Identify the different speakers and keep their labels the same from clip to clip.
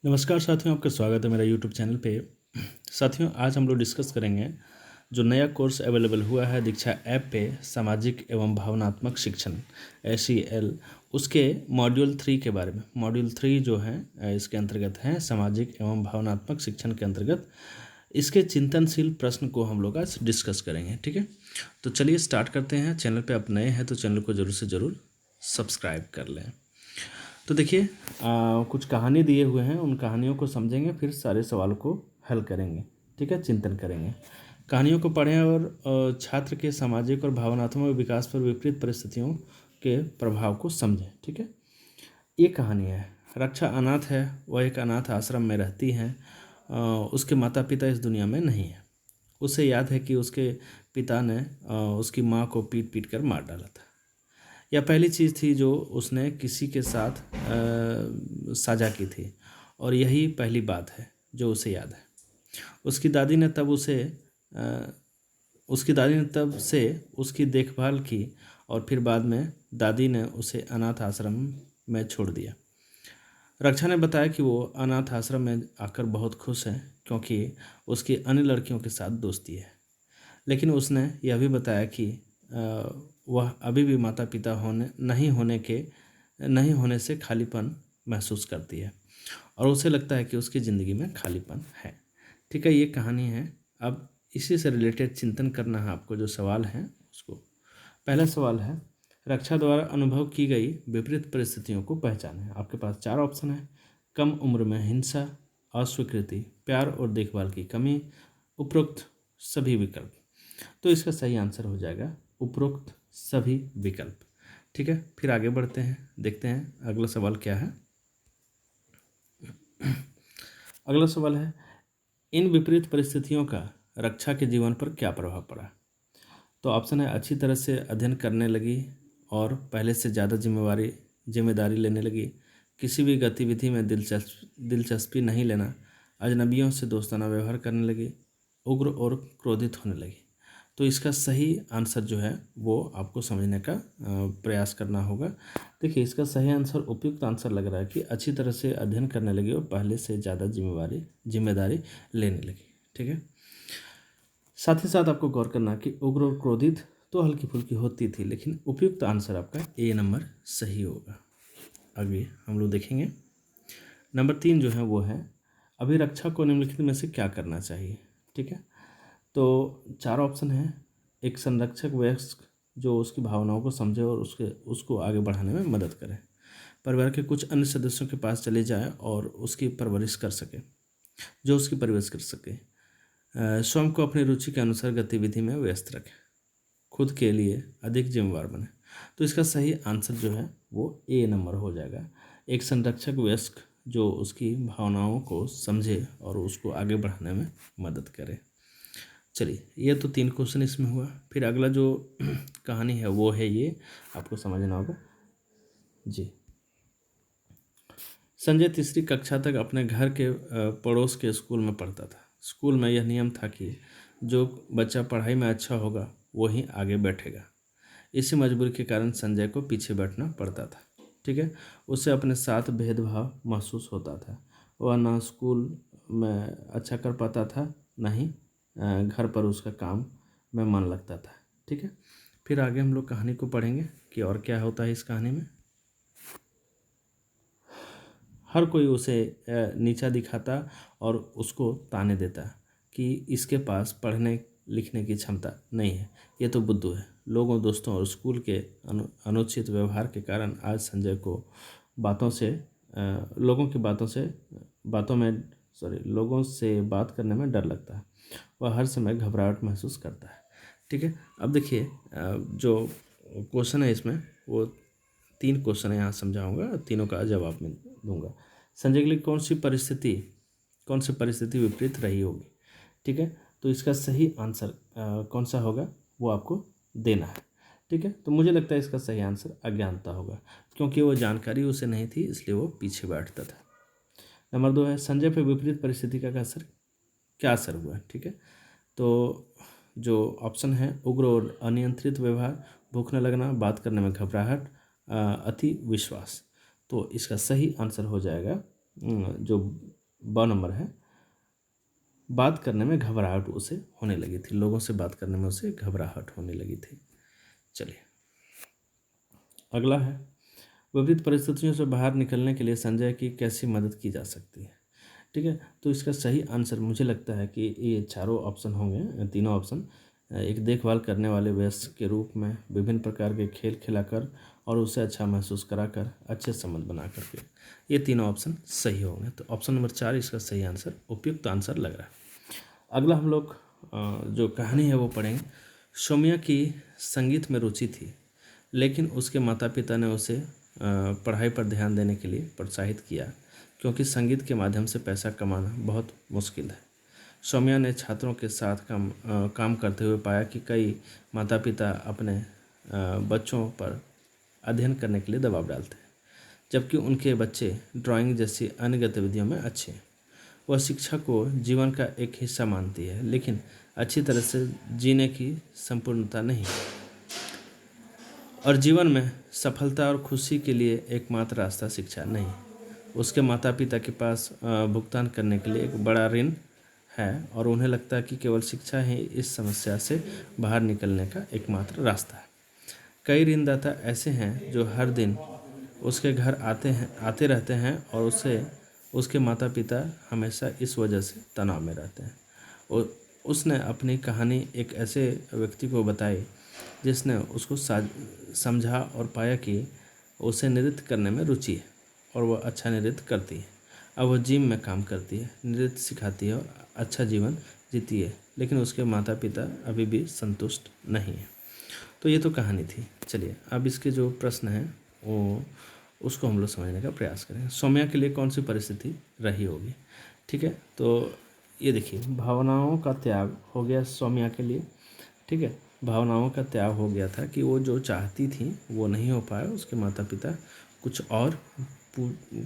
Speaker 1: नमस्कार साथियों, आपका स्वागत है मेरा यूट्यूब चैनल पे। साथियों, आज हम लोग डिस्कस करेंगे जो नया कोर्स अवेलेबल हुआ है दीक्षा ऐप पे, सामाजिक एवं भावनात्मक शिक्षण SEL, उसके मॉड्यूल 3 के बारे में। मॉड्यूल 3 जो है इसके अंतर्गत है सामाजिक एवं भावनात्मक शिक्षण के अंतर्गत इसके चिंतनशील प्रश्न को हम लोग आज डिस्कस करेंगे। ठीक है, तो चलिए स्टार्ट करते हैं। चैनल पे आप नए हैं तो चैनल को ज़रूर से ज़रूर सब्सक्राइब कर लें। तो देखिए, कुछ कहानी दिए हुए हैं, उन कहानियों को समझेंगे, फिर सारे सवालों को हल करेंगे। ठीक है, चिंतन करेंगे। कहानियों को पढ़ें और छात्र के सामाजिक और भावनात्मक विकास पर विपरीत परिस्थितियों के प्रभाव को समझें। ठीक है, ये कहानी है। रक्षा अनाथ है, वह एक अनाथ आश्रम में रहती है। उसके माता पिता इस दुनिया में नहीं है। उसे याद है कि उसके पिता ने उसकी माँ को पीट पीट कर मार डाला था। यह पहली चीज़ थी जो उसने किसी के साथ साझा की थी, और यही पहली बात है जो उसे याद है। उसकी दादी ने तब से उसकी देखभाल की, और फिर बाद में दादी ने उसे अनाथ आश्रम में छोड़ दिया। रक्षा ने बताया कि वो अनाथ आश्रम में आकर बहुत खुश है, क्योंकि उसकी अन्य लड़कियों के साथ दोस्ती है। लेकिन उसने यह भी बताया कि वह अभी भी माता पिता नहीं होने से खालीपन महसूस करती है, और उसे लगता है कि उसकी ज़िंदगी में खालीपन है। ठीक है, ये कहानी है। अब इसी से रिलेटेड चिंतन करना है आपको। जो सवाल है उसको, पहला सवाल है, रक्षा द्वारा अनुभव की गई विपरीत परिस्थितियों को पहचानें। आपके पास 4 ऑप्शन है। कम उम्र में हिंसा, अस्वीकृति, प्यार और देखभाल की कमी, उपरोक्त सभी विकल्प। तो इसका सही आंसर हो जाएगा उपरोक्त सभी विकल्प। ठीक है, फिर आगे बढ़ते हैं, देखते हैं अगला सवाल क्या है। अगला सवाल है, इन विपरीत परिस्थितियों का रक्षा के जीवन पर क्या प्रभाव पड़ा। तो ऑप्शन है, अच्छी तरह से अध्ययन करने लगी और पहले से ज़्यादा जिम्मेदारी लेने लगी, किसी भी गतिविधि में दिलचस्पी नहीं लेना, अजनबियों से दोस्ताना व्यवहार करने लगी, उग्र और क्रोधित होने लगी। तो इसका सही आंसर जो है वो आपको समझने का प्रयास करना होगा। देखिए, इसका सही आंसर, उपयुक्त आंसर लग रहा है कि अच्छी तरह से अध्ययन करने लगी और पहले से ज़्यादा जिम्मेदारी लेने लगी। ठीक है, साथ ही साथ आपको गौर करना कि उग्र और क्रोधित तो हल्की फुल्की होती थी, लेकिन उपयुक्त आंसर आपका ए नंबर सही होगा। आगे हम लोग देखेंगे। नंबर 3 जो है वो है, अभिरक्षा को निम्नलिखित में से क्या करना चाहिए। ठीक है, तो 4 ऑप्शन है। एक संरक्षक वयस्क जो उसकी भावनाओं को समझे और उसको आगे बढ़ाने में मदद करे। परिवार के कुछ अन्य सदस्यों के पास चले जाए और उसकी परवरिश कर सके। स्वयं को अपनी रुचि के अनुसार गतिविधि में व्यस्त रखें। खुद के लिए अधिक जिम्मेवार बने। तो इसका सही आंसर जो है वो ए नंबर हो जाएगा। एक संरक्षक वयस्क जो उसकी भावनाओं को समझे और उसको आगे बढ़ाने में मदद करे। चलिए, ये तो 3 क्वेश्चन इसमें हुआ। फिर अगला जो कहानी है वो है, ये आपको समझना होगा जी। संजय तीसरी कक्षा तक अपने घर के पड़ोस के स्कूल में पढ़ता था। स्कूल में यह नियम था कि जो बच्चा पढ़ाई में अच्छा होगा वही आगे बैठेगा। इसी मजबूरी के कारण संजय को पीछे बैठना पड़ता था। ठीक है, उसे अपने साथ भेदभाव महसूस होता था। वह ना स्कूल में अच्छा कर पाता था, ना ही घर पर उसका काम में मन लगता था। ठीक है, फिर आगे हम लोग कहानी को पढ़ेंगे कि और क्या होता है इस कहानी में। हर कोई उसे नीचा दिखाता और उसको ताने देता कि इसके पास पढ़ने लिखने की क्षमता नहीं है, ये तो बुद्धू है। लोगों, दोस्तों और स्कूल के अनुचित व्यवहार के कारण आज संजय को लोगों से बात करने में डर लगता है। वह हर समय घबराहट महसूस करता है। ठीक है, अब देखिए, जो क्वेश्चन है इसमें वो 3 क्वेश्चन है, यहाँ समझाऊंगा, तीनों का जवाब मैं दूंगा। संजय के लिए कौन सी परिस्थिति विपरीत रही होगी। ठीक है, तो इसका सही आंसर कौन सा होगा वो आपको देना है। ठीक है, तो मुझे लगता है इसका सही आंसर अज्ञानता होगा, क्योंकि वो जानकारी उसे नहीं थी, इसलिए वो पीछे बैठता था। नंबर 2 है, संजय पर विपरीत परिस्थिति का क्या असर हुआ। ठीक है, तो जो ऑप्शन है, उग्र और अनियंत्रित व्यवहार, भूख न लगना, बात करने में घबराहट, अति विश्वास। तो इसका सही आंसर हो जाएगा जो ब नंबर है, बात करने में घबराहट उसे होने लगी थी, लोगों से बात करने में उसे घबराहट होने लगी थी। चलिए अगला है, विपरीत परिस्थितियों से बाहर निकलने के लिए संजय की कैसी मदद की जा सकती है। ठीक है, तो इसका सही आंसर मुझे लगता है कि ये चारों ऑप्शन होंगे, तीनों ऑप्शन। एक देखभाल करने वाले वयस्क के रूप में, विभिन्न प्रकार के खेल खिलाकर और उसे अच्छा महसूस कराकर, अच्छे संबंध बना करके, ये तीनों ऑप्शन सही होंगे। तो ऑप्शन नंबर 4 इसका सही आंसर, उपयुक्त आंसर लग रहा है। अगला हम लोग जो कहानी है वो पढ़ेंगे। सौम्या की संगीत में रुचि थी, लेकिन उसके माता पिता ने उसे पढ़ाई पर ध्यान देने के लिए प्रोत्साहित किया, क्योंकि संगीत के माध्यम से पैसा कमाना बहुत मुश्किल है। सौम्या ने छात्रों के साथ काम करते हुए पाया कि कई माता पिता अपने बच्चों पर अध्ययन करने के लिए दबाव डालते हैं, जबकि उनके बच्चे ड्राइंग जैसी अन्य गतिविधियों में अच्छे हैं। वह शिक्षा को जीवन का एक हिस्सा मानती है, लेकिन अच्छी तरह से जीने की संपूर्णता नहीं। और जीवन में सफलता और खुशी के लिए एकमात्र रास्ता शिक्षा नहीं। उसके माता पिता के पास भुगतान करने के लिए एक बड़ा ऋण है, और उन्हें लगता है कि केवल शिक्षा ही इस समस्या से बाहर निकलने का एकमात्र रास्ता है। कई ऋणदाता ऐसे हैं जो हर दिन उसके घर आते रहते हैं, और उसके माता पिता हमेशा इस वजह से तनाव में रहते हैं। उसने अपनी कहानी एक ऐसे व्यक्ति को बताई जिसने उसको समझा और पाया कि उसे नृत्य करने में रुचि है और वह अच्छा नृत्य करती है। अब वह जिम में काम करती है, नृत्य सिखाती है और अच्छा जीवन जीती है, लेकिन उसके माता पिता अभी भी संतुष्ट नहीं है। तो ये तो कहानी थी। चलिए अब इसके जो प्रश्न हैं वो उसको हम लोग समझने का प्रयास करें। सौम्या के लिए कौन सी परिस्थिति रही होगी। ठीक है, तो ये देखिए, भावनाओं का त्याग हो गया सौम्या के लिए। ठीक है, भावनाओं का त्याग हो गया था कि वो जो चाहती थी वो नहीं हो पाया, उसके माता पिता कुछ और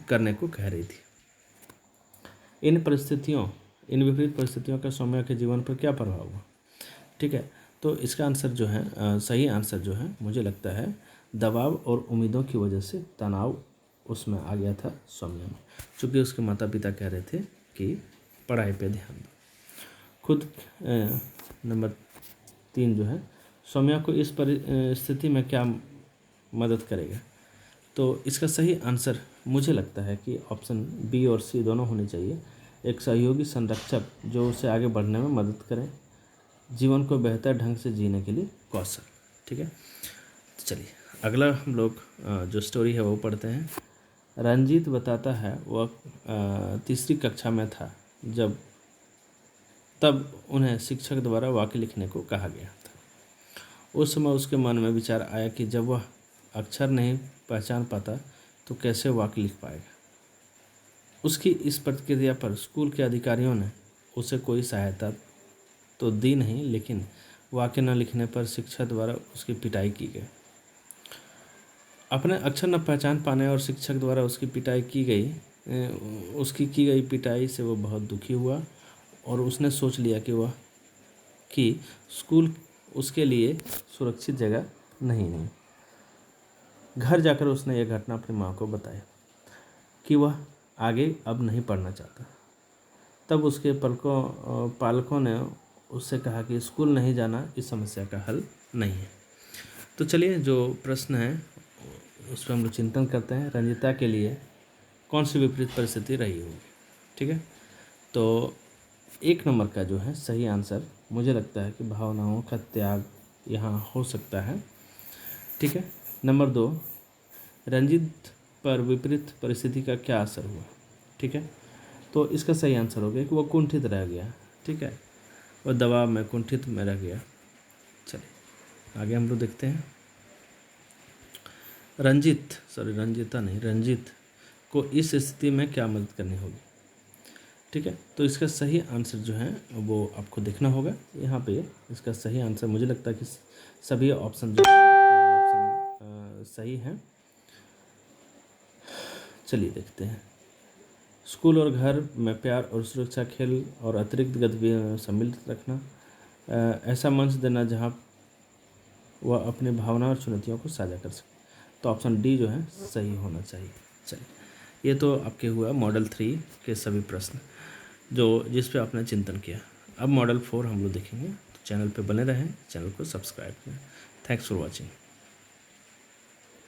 Speaker 1: करने को कह रही थी। इन विपरीत परिस्थितियों का सौम्या के जीवन पर क्या प्रभाव हुआ। ठीक है, तो इसका आंसर जो है, सही आंसर जो है मुझे लगता है, दबाव और उम्मीदों की वजह से तनाव उसमें आ गया था सौम्या में, चूँकि उसके माता पिता कह रहे थे कि पढ़ाई पे ध्यान दो। खुद नंबर 3 जो है, सौम्या को इस परिस्थिति में क्या मदद करेगा। तो इसका सही आंसर मुझे लगता है कि ऑप्शन बी और सी दोनों होने चाहिए। एक सहयोगी संरक्षक जो उसे आगे बढ़ने में मदद करे, जीवन को बेहतर ढंग से जीने के लिए कौशल। ठीक है, तो चलिए अगला हम लोग जो स्टोरी है वो पढ़ते हैं। रंजीत बताता है वह तीसरी कक्षा में था तब उन्हें शिक्षक द्वारा वाक्य लिखने को कहा गया था। उस समय उसके मन में विचार आया कि जब वह अक्षर नहीं पहचान पाता तो कैसे वाक्य लिख पाएगा। उसकी इस प्रतिक्रिया पर स्कूल के अधिकारियों ने उसे कोई सहायता तो दी नहीं, लेकिन वाक्य न लिखने पर शिक्षक द्वारा उसकी पिटाई की गई। अपने अक्षर न पहचान पाने और शिक्षक द्वारा उसकी की गई पिटाई से वो बहुत दुखी हुआ, और उसने सोच लिया कि स्कूल उसके लिए सुरक्षित जगह नहीं है। घर जाकर उसने यह घटना अपनी माँ को बताया कि वह आगे अब नहीं पढ़ना चाहता। तब उसके पालकों ने उससे कहा कि स्कूल नहीं जाना इस समस्या का हल नहीं है। तो चलिए जो प्रश्न है उस पर हम लोग चिंतन करते हैं। रंजिता के लिए कौन सी विपरीत परिस्थिति रही होगी। ठीक है, तो 1 नंबर का जो है सही आंसर मुझे लगता है कि भावनाओं का त्याग यहाँ हो सकता है। ठीक है, नंबर 2, रंजित पर विपरीत परिस्थिति का क्या असर हुआ। ठीक है, तो इसका सही आंसर हो गया कि वो कुंठित रह गया। ठीक है, वह दबाव में कुंठित में रह गया। चलिए आगे हम लोग देखते हैं। रंजित को इस स्थिति में क्या मदद करनी होगी। ठीक है, तो इसका सही आंसर जो है वो आपको देखना होगा यहाँ पे। इसका सही आंसर मुझे लगता है कि सभी ऑप्शन सही हैं। चलिए देखते हैं। स्कूल और घर में प्यार और सुरक्षा, खेल और अतिरिक्त गतिविधियों में सम्मिलित रखना, ऐसा मंच देना जहाँ वह अपनी भावना और चुनौतियों को साझा कर सके। तो ऑप्शन डी जो है सही होना चाहिए। चलिए ये तो आपके हुआ मॉडल 3 के सभी प्रश्न जो जिस पे आपने चिंतन किया। अब मॉडल 4 हम लोग देखेंगे, तो चैनल पे बने रहें, चैनल को सब्सक्राइब करें। Thanks for watching.